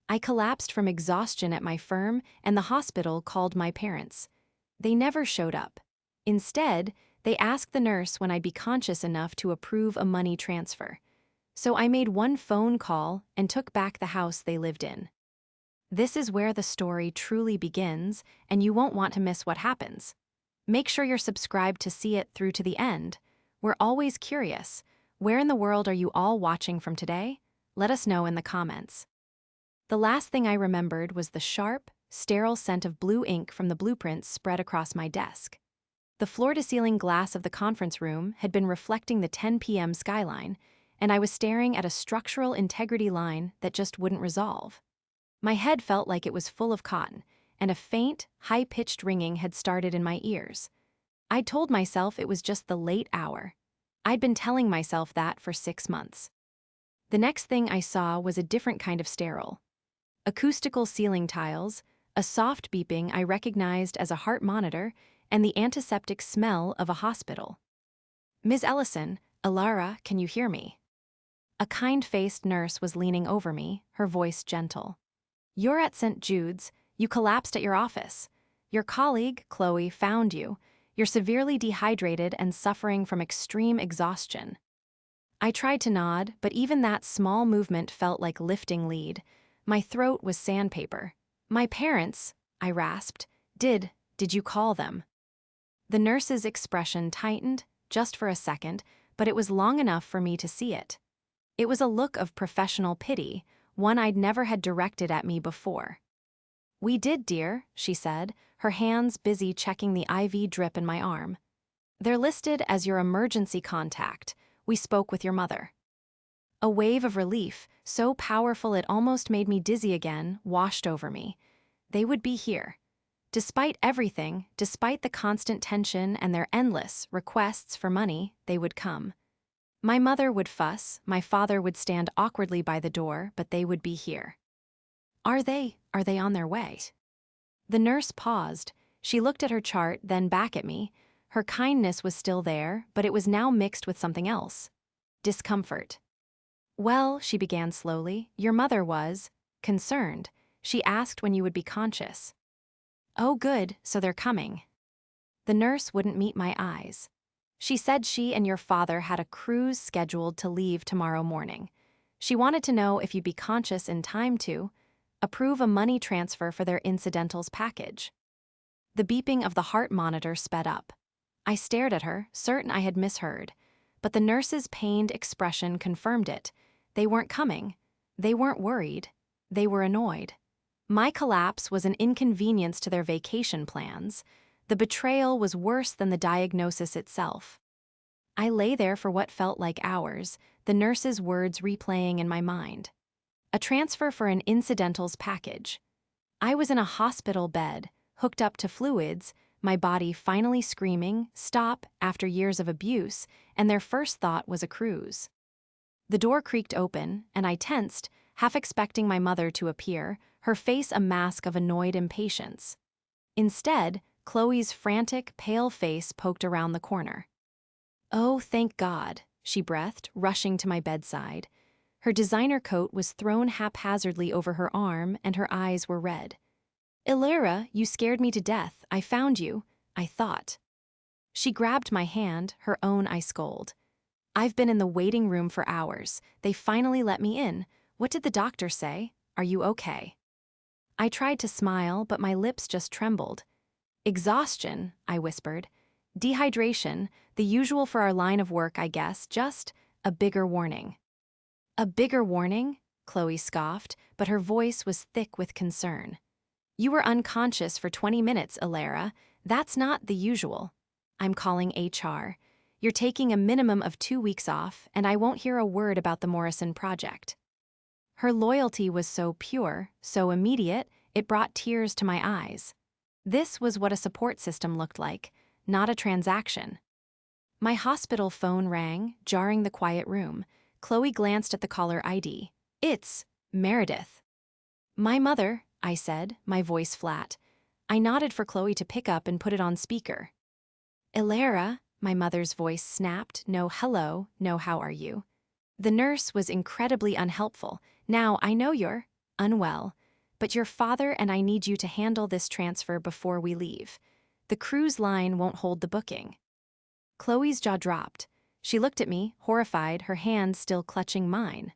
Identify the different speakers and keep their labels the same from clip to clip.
Speaker 1: I collapsed from exhaustion at my firm, and the hospital called my parents. They never showed up. Instead, they asked the nurse when I'd be conscious enough to approve a money transfer. So I made one phone call and took back the house they lived in. This is where the story truly begins, and you won't want to miss what happens. Make sure you're subscribed to see it through to the end. We're always curious. Where in the world are you all watching from today? Let us know in the comments. The last thing I remembered was the sharp, sterile scent of blue ink from the blueprints spread across my desk. The floor-to-ceiling glass of the conference room had been reflecting the 10 p.m. skyline, and I was staring at a structural integrity line that just wouldn't resolve. My head felt like it was full of cotton, and a faint, high-pitched ringing had started in my ears. I'd told myself it was just the late hour. I'd been telling myself that for 6 months. The next thing I saw was a different kind of sterile. Acoustical ceiling tiles, a soft beeping I recognized as a heart monitor, and the antiseptic smell of a hospital. "Ms. Ellison, Alara, can you hear me?" A kind-faced nurse was leaning over me, her voice gentle. "You're at St. Jude's. You collapsed at your office. Your colleague, Chloe, found you. You're severely dehydrated and suffering from extreme exhaustion." I tried to nod, but even that small movement felt like lifting lead. My throat was sandpaper. "My parents," I rasped. Did you call them?" The nurse's expression tightened, just for a second, but it was long enough for me to see it. It was a look of professional pity, one I'd never had directed at me before. "We did, dear," she said, her hands busy checking the IV drip in my arm. "They're listed as your emergency contact. We spoke with your mother." A wave of relief, so powerful it almost made me dizzy again, washed over me. They would be here. Despite everything, despite the constant tension and their endless requests for money, they would come. My mother would fuss, my father would stand awkwardly by the door, but they would be here. Are they on their way?" The nurse paused. She looked at her chart, then back at me. Her kindness was still there, but it was now mixed with something else. Discomfort. "Well," she began slowly, "your mother was concerned. She asked when you would be conscious." "Oh good, so they're coming." The nurse wouldn't meet my eyes. "She said she and your father had a cruise scheduled to leave tomorrow morning. She wanted to know if you'd be conscious in time to approve a money transfer for their incidentals package." The beeping of the heart monitor sped up. I stared at her, certain I had misheard. But the nurse's pained expression confirmed it. They weren't coming. They weren't worried. They were annoyed. My collapse was an inconvenience to their vacation plans. The betrayal was worse than the diagnosis itself. I lay there for what felt like hours, the nurse's words replaying in my mind. A transfer for an incidentals package. I was in a hospital bed, hooked up to fluids, my body finally screaming, "Stop," after years of abuse, and their first thought was a cruise. The door creaked open, and I tensed, half expecting my mother to appear, her face a mask of annoyed impatience. Instead, Chloe's frantic, pale face poked around the corner. "Oh, thank God," she breathed, rushing to my bedside. Her designer coat was thrown haphazardly over her arm, and her eyes were red. "Illyra, you scared me to death. I found you," I thought. She grabbed my hand, her own ice cold. "I've been in the waiting room for hours. They finally let me in. What did the doctor say? Are you okay?" I tried to smile, but my lips just trembled. "Exhaustion," I whispered. "Dehydration, the usual for our line of work, I guess, just a bigger warning." "A bigger warning?" Chloe scoffed, but her voice was thick with concern. "You were unconscious for 20 minutes, Illyra. That's not the usual. I'm calling HR. You're taking a minimum of 2 weeks off, and I won't hear a word about the Morrison project." Her loyalty was so pure, so immediate, it brought tears to my eyes. This was what a support system looked like, not a transaction. My hospital phone rang, jarring the quiet room. Chloe glanced at the caller ID. "It's Meredith." "My mother," I said, my voice flat. I nodded for Chloe to pick up and put it on speaker. "Illyra," my mother's voice snapped, no hello, no how are you. The nurse was incredibly unhelpful. "Now, I know you're..." unwell, but your father and I need you to handle this transfer before we leave. The cruise line won't hold the booking." Chloe's jaw dropped. She looked at me, horrified, her hand still clutching mine.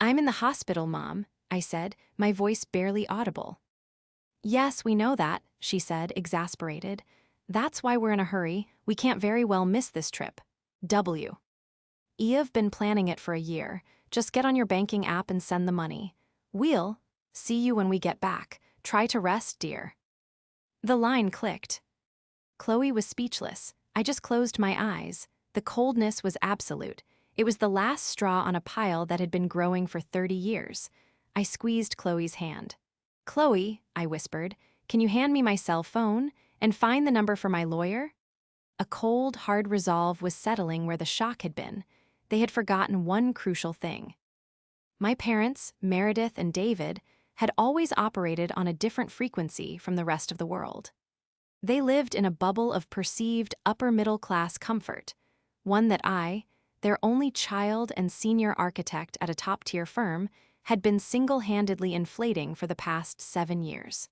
Speaker 1: "I'm in the hospital, Mom," I said, my voice barely audible. "Yes, we know that," she said, exasperated. "That's why we're in a hurry. We can't very well miss this trip. You've been planning it for a year. Just get on your banking app and send the money. We'll see you when we get back. Try to rest, dear." The line clicked. Chloe was speechless. I just closed my eyes. The coldness was absolute. It was the last straw on a pile that had been growing for 30 years. I squeezed Chloe's hand. "Chloe," I whispered, "can you hand me my cell phone and find the number for my lawyer?" A cold, hard resolve was settling where the shock had been. They had forgotten one crucial thing. My parents, Meredith and David, had always operated on a different frequency from the rest of the world. They lived in a bubble of perceived upper-middle-class comfort, one that I, their only child and senior architect at a top-tier firm, had been single-handedly inflating for the past 7 years.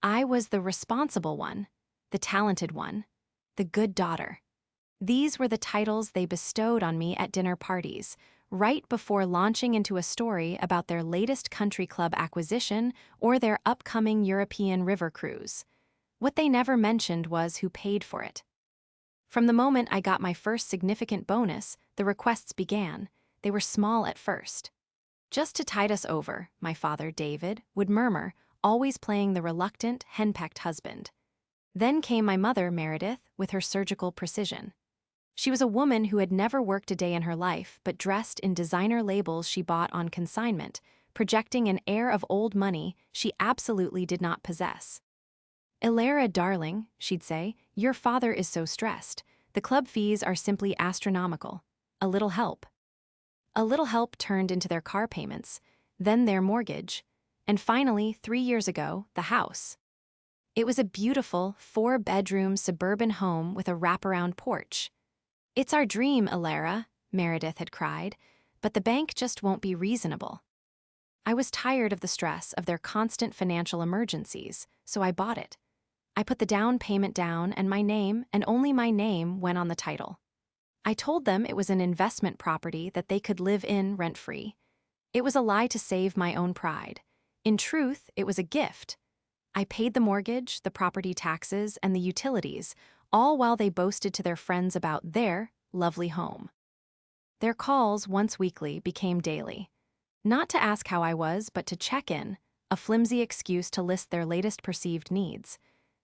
Speaker 1: I was the responsible one, the talented one, the good daughter. These were the titles they bestowed on me at dinner parties, right before launching into a story about their latest country club acquisition or their upcoming European river cruise. What they never mentioned was who paid for it. From the moment I got my first significant bonus, the requests began. They were small at first. "Just to tide us over," my father, David, would murmur, always playing the reluctant, henpecked husband. Then came my mother, Meredith, with her surgical precision. She was a woman who had never worked a day in her life but dressed in designer labels she bought on consignment, projecting an air of old money she absolutely did not possess. "Elara, darling," she'd say, "your father is so stressed. The club fees are simply astronomical. A little help." A little help turned into their car payments, then their mortgage, and finally, 3 years ago, the house. It was a beautiful, 4-bedroom suburban home with a wraparound porch. "It's our dream, Elara," Meredith had cried, "but the bank just won't be reasonable." I was tired of the stress of their constant financial emergencies, so I bought it. I put the down payment down and my name, and only my name, went on the title. I told them it was an investment property that they could live in rent-free. It was a lie to save my own pride. In truth, it was a gift. I paid the mortgage, the property taxes, and the utilities, all while they boasted to their friends about their lovely home. Their calls, once weekly, became daily. Not to ask how I was, but to check in, a flimsy excuse to list their latest perceived needs.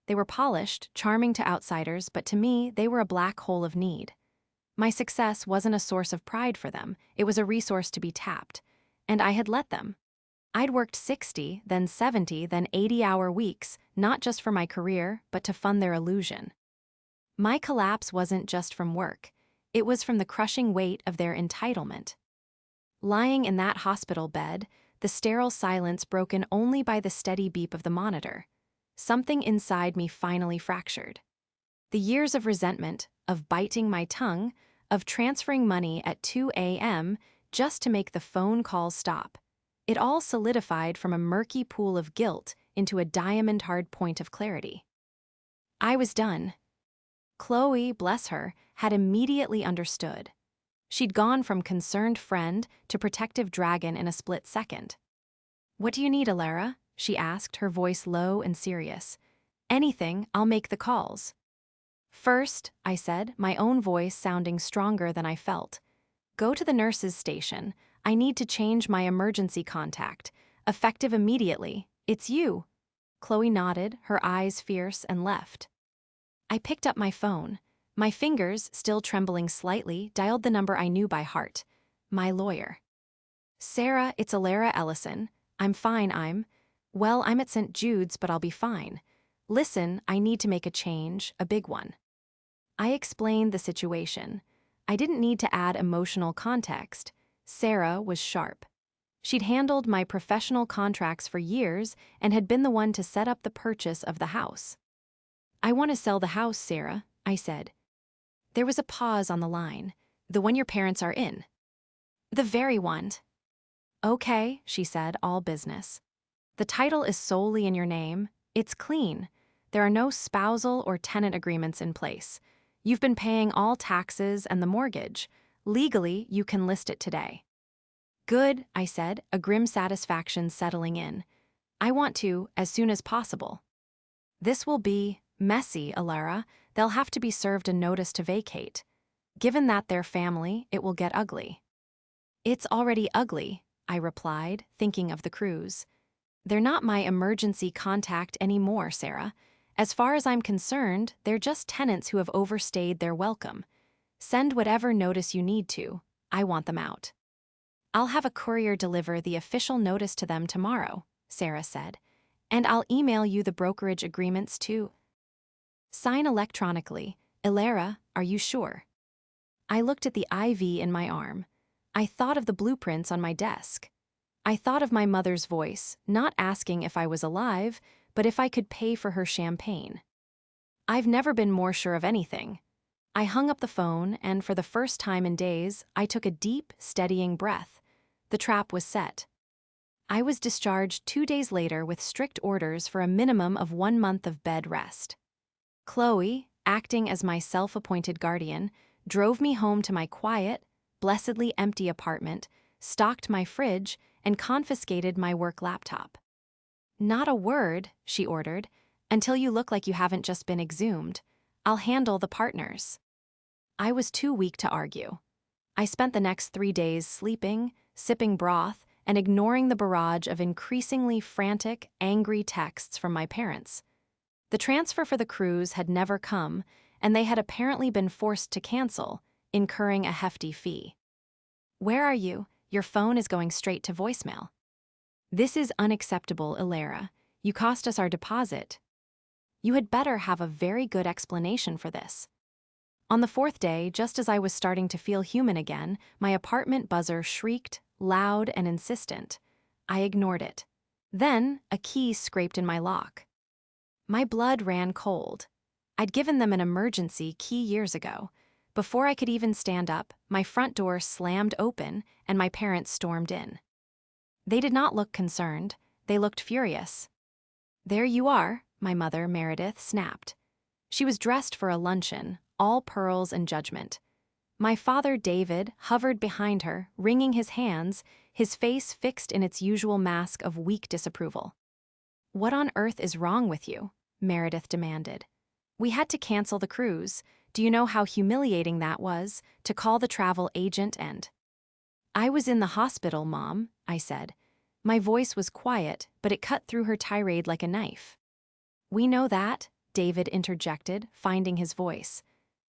Speaker 1: They were polished, charming to outsiders, but to me, they were a black hole of need. My success wasn't a source of pride for them, it was a resource to be tapped. And I had let them. I'd worked 60, then 70, then 80-hour weeks, not just for my career, but to fund their illusion. My collapse wasn't just from work. It was from the crushing weight of their entitlement. Lying in that hospital bed, the sterile silence broken only by the steady beep of the monitor, something inside me finally fractured. The years of resentment, of biting my tongue, of transferring money at 2 a.m. just to make the phone calls stop. It all solidified from a murky pool of guilt into a diamond-hard point of clarity. I was done. Chloe, bless her, had immediately understood. She'd gone from concerned friend to protective dragon in a split second. "What do you need, Elara?" she asked, her voice low and serious. "Anything, I'll make the calls." "First," I said, my own voice sounding stronger than I felt, "go to the nurse's station. I need to change my emergency contact. Effective immediately. It's you." Chloe nodded, her eyes fierce, and left. I picked up my phone. My fingers, still trembling slightly, dialed the number I knew by heart. My lawyer. "Sarah, it's Elara Ellison. I'm fine, I'm at St. Jude's, but I'll be fine. Listen, I need to make a change, a big one." I explained the situation. I didn't need to add emotional context. Sarah was sharp. She'd handled my professional contracts for years and had been the one to set up the purchase of the house. "I want to sell the house, Sarah," I said. There was a pause on the line. "The one your parents are in?" "The very one." Okay, she said, all business. The title is solely in your name. It's clean. There are no spousal or tenant agreements in place. You've been paying all taxes and the mortgage. Legally, you can list it today. Good, I said, a grim satisfaction settling in. I want to, as soon as possible. This will be messy, Alara. They'll have to be served a notice to vacate. Given that they're family, it will get ugly. It's already ugly, I replied, thinking of the cruise. They're not my emergency contact anymore, Sarah. As far as I'm concerned, they're just tenants who have overstayed their welcome. Send whatever notice you need to. I want them out. I'll have a courier deliver the official notice to them tomorrow, Sarah said. And I'll email you the brokerage agreements too. Sign electronically. Ilara, are you sure? I looked at the IV in my arm. I thought of the blueprints on my desk. I thought of my mother's voice, not asking if I was alive, but if I could pay for her champagne. I've never been more sure of anything. I hung up the phone, and for the first time in days, I took a deep, steadying breath. The trap was set. I was discharged 2 days later with strict orders for a minimum of 1 month of bed rest. Chloe, acting as my self-appointed guardian, drove me home to my quiet, blessedly empty apartment, stocked my fridge, and confiscated my work laptop. Not a word, she ordered, until you look like you haven't just been exhumed. I'll handle the partners. I was too weak to argue. I spent the next 3 days sleeping, sipping broth, and ignoring the barrage of increasingly frantic, angry texts from my parents. The transfer for the cruise had never come, and they had apparently been forced to cancel, incurring a hefty fee. Where are you? Your phone is going straight to voicemail. This is unacceptable, Ilara. You cost us our deposit. You had better have a very good explanation for this. On the 4th day, just as I was starting to feel human again, my apartment buzzer shrieked, loud and insistent. I ignored it. Then, a key scraped in my lock. My blood ran cold. I'd given them an emergency key years ago. Before I could even stand up, my front door slammed open and my parents stormed in. They did not look concerned. They looked furious. There you are, my mother, Meredith, snapped. She was dressed for a luncheon, all pearls and judgment. My father, David, hovered behind her, wringing his hands, his face fixed in its usual mask of weak disapproval. What on earth is wrong with you? Meredith demanded. We had to cancel the cruise. Do you know how humiliating that was, to call the travel agent and... I was in the hospital, Mom, I said. My voice was quiet, but it cut through her tirade like a knife. We know that, David interjected, finding his voice.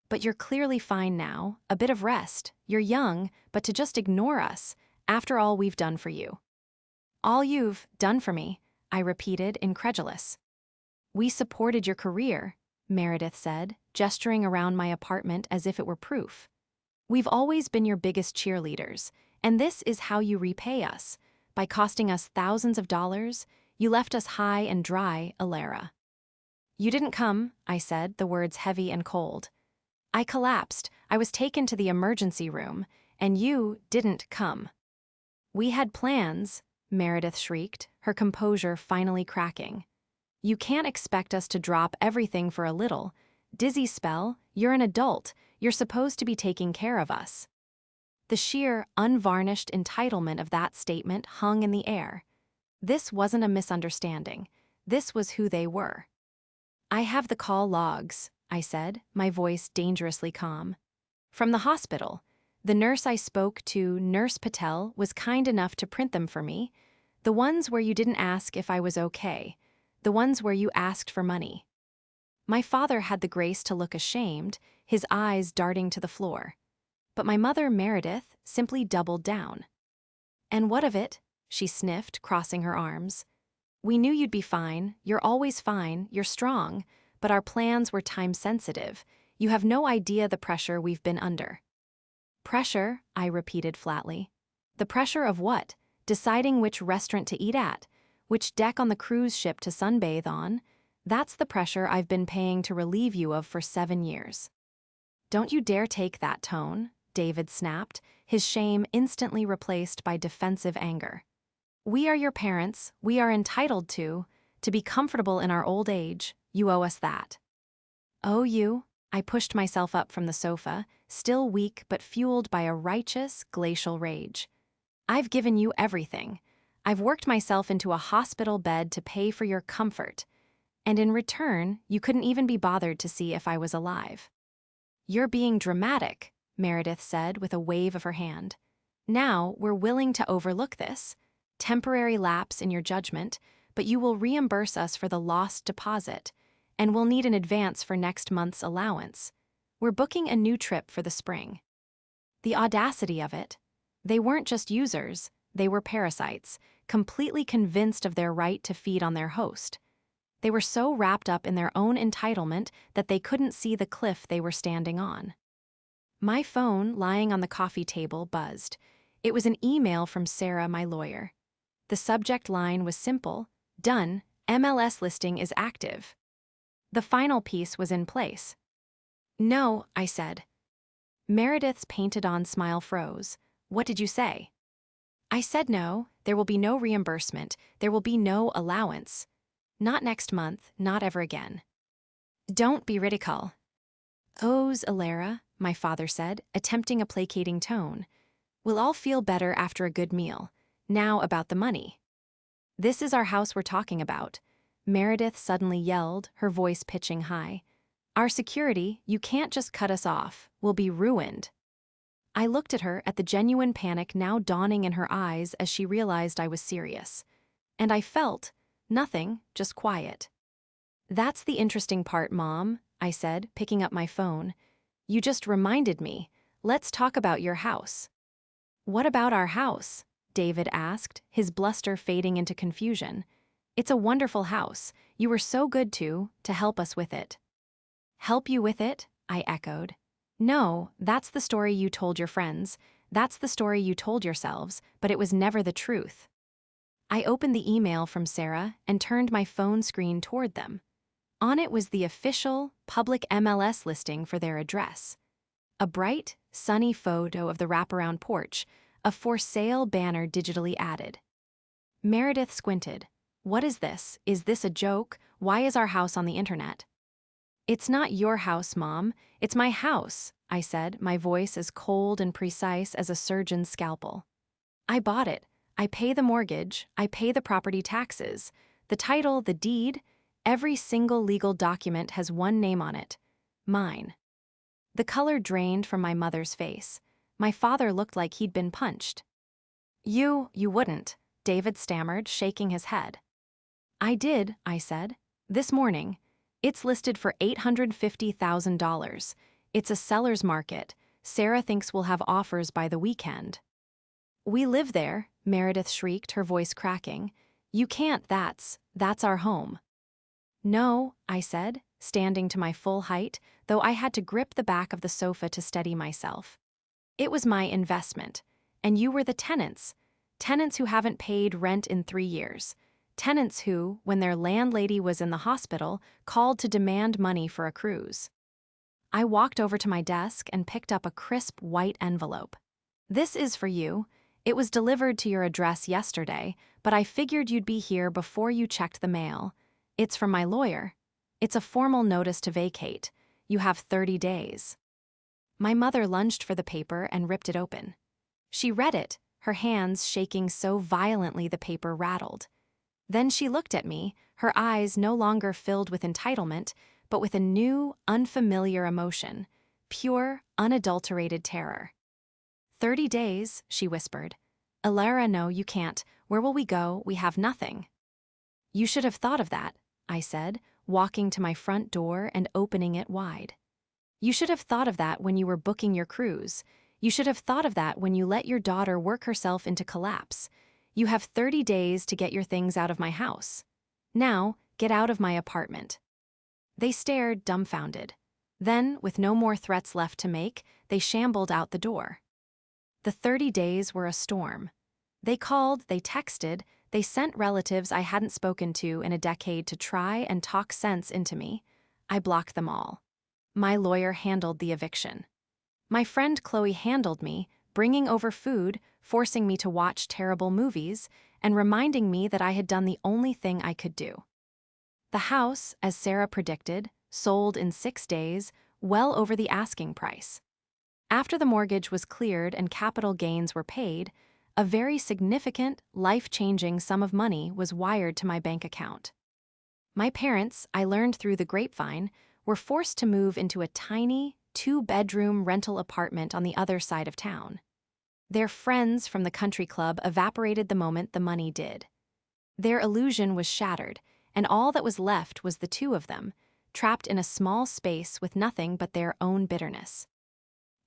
Speaker 1: But you're clearly fine now, a bit of rest. You're young, but to just ignore us, after all we've done for you. All you've done for me, I repeated, incredulous. We supported your career, Meredith said, gesturing around my apartment as if it were proof. We've always been your biggest cheerleaders, and this is how you repay us. By costing us thousands of dollars, you left us high and dry, Ilara. You didn't come, I said, the words heavy and cold. I collapsed. I was taken to the emergency room, and you didn't come. We had plans, Meredith shrieked, her composure finally cracking. You can't expect us to drop everything for a little. Dizzy spell, you're an adult. You're supposed to be taking care of us. The sheer, unvarnished entitlement of that statement hung in the air. This wasn't a misunderstanding. This was who they were. I have the call logs, I said, my voice dangerously calm. From the hospital. The nurse I spoke to, Nurse Patel, was kind enough to print them for me. The ones where you didn't ask if I was okay. The ones where you asked for money. My father had the grace to look ashamed, his eyes darting to the floor. But my mother, Meredith, simply doubled down. And what of it? She sniffed, crossing her arms. We knew you'd be fine. You're always fine. You're strong. But our plans were time-sensitive. You have no idea the pressure we've been under. Pressure, I repeated flatly. The pressure of what? Deciding which restaurant to eat at, which deck on the cruise ship to sunbathe on. That's the pressure I've been paying to relieve you of for 7 years. Don't you dare take that tone, David snapped, his shame instantly replaced by defensive anger. We are your parents, we are entitled to be comfortable in our old age, you owe us that. Oh, you? I pushed myself up from the sofa, still weak but fueled by a righteous, glacial rage. I've given you everything. I've worked myself into a hospital bed to pay for your comfort. And in return, you couldn't even be bothered to see if I was alive. You're being dramatic, Meredith said with a wave of her hand. Now, we're willing to overlook this. Temporary lapse in your judgment, but you will reimburse us for the lost deposit, and we'll need an advance for next month's allowance. We're booking a new trip for the spring. The audacity of it. They weren't just users, they were parasites, completely convinced of their right to feed on their host. They were so wrapped up in their own entitlement that they couldn't see the cliff they were standing on. My phone, lying on the coffee table, buzzed. It was an email from Sarah, my lawyer. The subject line was simple: done, MLS listing is active. The final piece was in place. No, I said. Meredith's painted-on smile froze. What did you say? I said no, there will be no reimbursement, there will be no allowance. Not next month, not ever again. Don't be ridicule. Ohs, Alara, my father said, attempting a placating tone. We'll all feel better after a good meal. Now about the money. This is our house we're talking about. Meredith suddenly yelled, her voice pitching high. Our security, you can't just cut us off. We'll be ruined. I looked at her at the genuine panic now dawning in her eyes as she realized I was serious. And I felt nothing, just quiet. That's the interesting part, Mom, I said, picking up my phone. You just reminded me. Let's talk about your house. What about our house? David asked, his bluster fading into confusion. It's a wonderful house. You were so good to help us with it. Help you with it? I echoed. No, that's the story you told your friends. That's the story you told yourselves, but it was never the truth. I opened the email from Sarah and turned my phone screen toward them. On it was the official, public MLS listing for their address. A bright, sunny photo of the wraparound porch, a for sale banner digitally added. Meredith squinted. What is this? Is this a joke? Why is our house on the internet? It's not your house, Mom. It's my house, I said, my voice as cold and precise as a surgeon's scalpel. I bought it. I pay the mortgage. I pay the property taxes. The title, the deed, every single legal document has one name on it. Mine. The color drained from my mother's face. My father looked like he'd been punched. You wouldn't, David stammered, shaking his head. I did, I said. This morning. It's listed for $850,000. It's a seller's market. Sarah thinks we'll have offers by the weekend. We live there, Meredith shrieked, her voice cracking. You can't, that's our home. No, I said, standing to my full height, though I had to grip the back of the sofa to steady myself. It was my investment, and you were the tenants. Tenants who haven't paid rent in 3 years. Tenants who, when their landlady was in the hospital, called to demand money for a cruise. I walked over to my desk and picked up a crisp white envelope. This is for you. It was delivered to your address yesterday, but I figured you'd be here before you checked the mail. It's from my lawyer. It's a formal notice to vacate. You have 30 days. My mother lunged for the paper and ripped it open. She read it, her hands shaking so violently the paper rattled. Then she looked at me, her eyes no longer filled with entitlement, but with a new, unfamiliar emotion, pure, unadulterated terror. 30 days, she whispered. Alara, no, you can't. Where will we go? We have nothing. You should have thought of that, I said, walking to my front door and opening it wide. You should have thought of that when you were booking your cruise. You should have thought of that when you let your daughter work herself into collapse. You have 30 days to get your things out of my house. Now, get out of my apartment. They stared, dumbfounded. Then, with no more threats left to make, they shambled out the door. The 30 days were a storm. They called, they texted, they sent relatives I hadn't spoken to in a decade to try and talk sense into me. I blocked them all. My lawyer handled the eviction. My friend Chloe handled me, bringing over food, forcing me to watch terrible movies, and reminding me that I had done the only thing I could do. The house, as Sarah predicted, sold in 6 days, well over the asking price. After the mortgage was cleared and capital gains were paid, a very significant, life-changing sum of money was wired to my bank account. My parents, I learned through the grapevine, were forced to move into a tiny, 2-bedroom rental apartment on the other side of town. Their friends from the country club evaporated the moment the money did. Their illusion was shattered, and all that was left was the two of them, trapped in a small space with nothing but their own bitterness.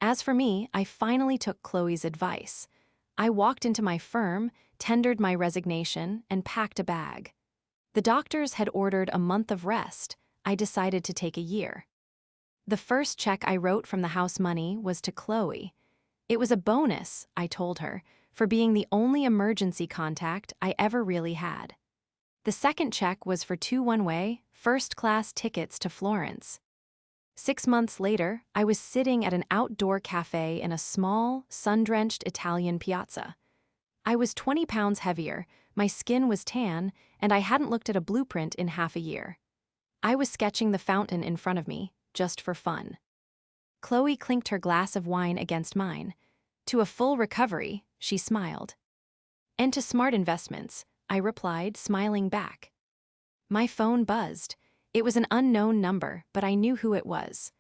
Speaker 1: As for me, I finally took Chloe's advice. I walked into my firm, tendered my resignation, and packed a bag. The doctors had ordered a month of rest. I decided to take a year. The first check I wrote from the house money was to Chloe. It was a bonus, I told her, for being the only emergency contact I ever really had. The second check was for 2 one-way, first-class tickets to Florence. 6 months later, I was sitting at an outdoor cafe in a small, sun-drenched Italian piazza. I was 20 pounds heavier, my skin was tan, and I hadn't looked at a blueprint in half a year. I was sketching the fountain in front of me, just for fun. Chloe clinked her glass of wine against mine. To a full recovery, she smiled. And to smart investments, I replied, smiling back. My phone buzzed. It was an unknown number, but I knew who it was.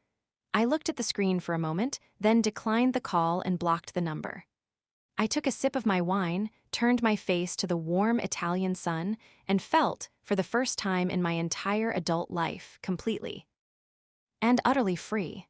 Speaker 1: I looked at the screen for a moment, then declined the call and blocked the number. I took a sip of my wine, turned my face to the warm Italian sun, and felt, for the first time in my entire adult life, completely and utterly free.